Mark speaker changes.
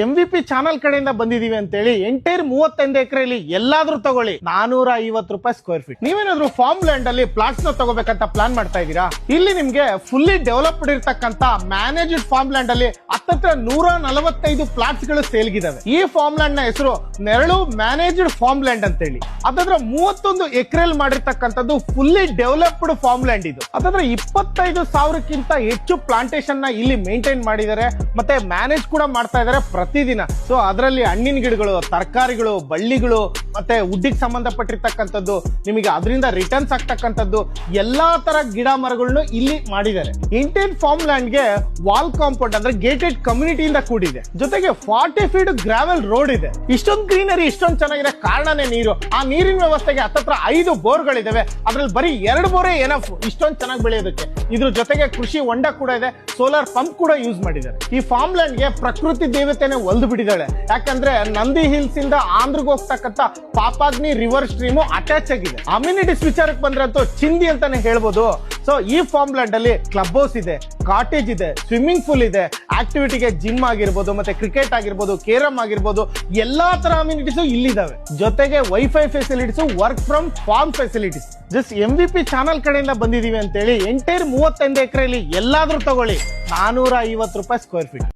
Speaker 1: MVP channel ಕಡೆಯಿಂದ ಬಂದಿದೀವಿ ಅಂತೇಳಿ ಎಂಟೈರ್ 35 ಎಕರೆಯಲ್ಲಿ ಎಲ್ಲಾದ್ರೂ ತಗೊಳ್ಳಿ 450 ರೂಪಾಯಿ ಸ್ಕ್ವೇರ್ ಫೀಟ್. ನೀವೇನಾದ್ರೂ ಫಾರ್ಮ್ ಲ್ಯಾಂಡ್ ಅಲ್ಲಿ ಪ್ಲಾಟ್ಸ್ ನ ತಗೋಬೇಕಂತ ಪ್ಲಾನ್ ಮಾಡ್ತಾ ಇದೀರಾ? ಇಲ್ಲಿ ನಿಮ್ಗೆ ಫುಲ್ಲಿ ಡೆವಲಪ್ಡ್ ಇರ್ತಕ್ಕಂತ ಮ್ಯಾನೇಜ್ಡ್ ಫಾರ್ಮ್ ಲ್ಯಾಂಡ್ ಅಲ್ಲಿ ಹತ್ತತ್ರ 145 ಪ್ಲಾಟ್ಸ್ ಗಳು ಸೇಲ್ಗಿದಾವೆ. ಈ ಫಾರ್ಮ್ ಲ್ಯಾಂಡ್ ನ ಹೆಸರು ನೆರಳು ಮ್ಯಾನೇಜ್ಡ್ ಫಾರ್ಮ್ ಲ್ಯಾಂಡ್ ಅಂತ ಹೇಳಿ. ಅದಾದ್ರ 31 ಎಕರೆಲ್ ಮಾಡಿರ್ತಕ್ಕಂಥದ್ದು ಫುಲ್ಲಿ ಡೆವಲಪ್ಡ್ ಫಾರ್ಮ್ ಲ್ಯಾಂಡ್. ಇದು ಅದಾದ್ರ 25,000ಕ್ಕಿಂತ ಹೆಚ್ಚು ಪ್ಲಾಂಟೇಶನ್ ನ ಇಲ್ಲಿ ಮೇಂಟೈನ್ ಮಾಡಿದ್ದಾರೆ, ಮತ್ತೆ ಮ್ಯಾನೇಜ್ ಕೂಡ ಮಾಡ್ತಾ ಇದ್ದಾರೆ ಪ್ರತಿದಿನ. ಸೊ ಅದರಲ್ಲಿ ಹಣ್ಣಿನ ಗಿಡಗಳು, ತರಕಾರಿಗಳು, ಬಳ್ಳಿಗಳು, ಮತ್ತೆ ವುಡ್ಡಿಗೆ ಸಂಬಂಧಪಟ್ಟಿರ್ತಕ್ಕಂಥದ್ದು, ನಿಮಗೆ ಅದರಿಂದ ರಿಟರ್ನ್ಸ್ ಆಗ್ತಕ್ಕಂಥದ್ದು ಎಲ್ಲಾ ತರ ಗಿಡ ಮರಗಳನ್ನು ಇಲ್ಲಿ ಮಾಡಿದ್ದಾರೆ. ಇಂಟೇನ್ ಫಾರ್ಮ್ ಲ್ಯಾಂಡ್ ಗೆ ವಾಲ್ ಕಾಂಪೌಂಡ್ ಅಂದ್ರೆ ಗೇಟೆಡ್ ಕಮ್ಯುನಿಟಿಯಿಂದ ಕೂಡಿದೆ. ಜೊತೆಗೆ 40 ಫೀಟ್ ಗ್ರಾವೆಲ್ ರೋಡ್ ಇದೆ. ಇಷ್ಟೊಂದು ಗ್ರೀನರಿ, ಇಷ್ಟೊಂದು ಚೆನ್ನಾಗಿದೆ ಕಾರಣನೇ ನೀರು. ಆ ನೀರಿನ ವ್ಯವಸ್ಥೆಗೆ ಹತ್ತತ್ರ 5 ಬೋರ್ಗಳಿದಾವೆ. ಅದ್ರಲ್ಲಿ ಬರೀ 2 ಬೋರೇ ಎನಫ್ ಇಷ್ಟೊಂದು ಚೆನ್ನಾಗಿ ಬೆಳೆಯೋದಕ್ಕೆ. ಇದ್ರ ಜೊತೆಗೆ ಕೃಷಿ ಹೊಂಡ ಕೂಡ ಇದೆ, ಸೋಲಾರ್ ಪಂಪ್ ಕೂಡ ಯೂಸ್ ಮಾಡಿದ್ದಾರೆ. ಈ ಫಾರ್ಮ್ ಲ್ಯಾಂಡ್ ಗೆ ಪ್ರಕೃತಿ ದೇವತೆನೆ ಒಲ್ದು ಬಿಟ್ಟಿದ್ದಾಳೆ. ಯಾಕಂದ್ರೆ ನಂದಿ ಹಿಲ್ಸ್ ಇಂದ ಆಂಧ್ರಗೆ ಹೋಗ್ತಕ್ಕಂತ ಪಾಪಾಗ್ನಿ ರಿವರ್ ಸ್ಟ್ರೀಮ್ ಅಟ್ಯಾಚ್ ಆಗಿದೆ. ಅಮ್ಯುನಿಟೀಸ್ ವಿಚಾರಕ್ಕೆ ಬಂದ್ರೆ ಅಂತೂ ಚಿಂದಿ ಅಂತಾನೆ ಹೇಳ್ಬೋದು. ಸೊ ಈ ಫಾರ್ಮ್ ಲ್ಯಾಂಡ್ ಅಲ್ಲಿ ಕ್ಲಬ್ ಹೌಸ್ ಇದೆ, ಕಾಟೇಜ್ ಇದೆ, ಸ್ವಿಮ್ಮಿಂಗ್ ಪೂಲ್ ಇದೆ, ಆಕ್ಟಿವಿಟಿಗೆ ಜಿಮ್ ಆಗಿರ್ಬೋದು, ಮತ್ತೆ ಕ್ರಿಕೆಟ್ ಆಗಿರ್ಬೋದು, ಕೇರಂ ಆಗಿರ್ಬೋದು, ಎಲ್ಲಾ ತರ ಅಮ್ಯುನಿಟೀಸ್ ಇಲ್ಲಿದಾವೆ. ಜೊತೆಗೆ wifi facilities, work from farm facilities. Just MVP channel ಕಡೆಯಿಂದ ಬಂದಿದೀವಿ ಅಂತೇಳಿ ಎಂಟೈರ್ 35 ಎಕರೆಯಲ್ಲಿ ಎಲ್ಲಾದ್ರೂ ತಗೊಳ್ಳಿ 450 ರೂಪಾಯಿ ಸ್ಕ್ವೇರ್ ಫೀಟ್.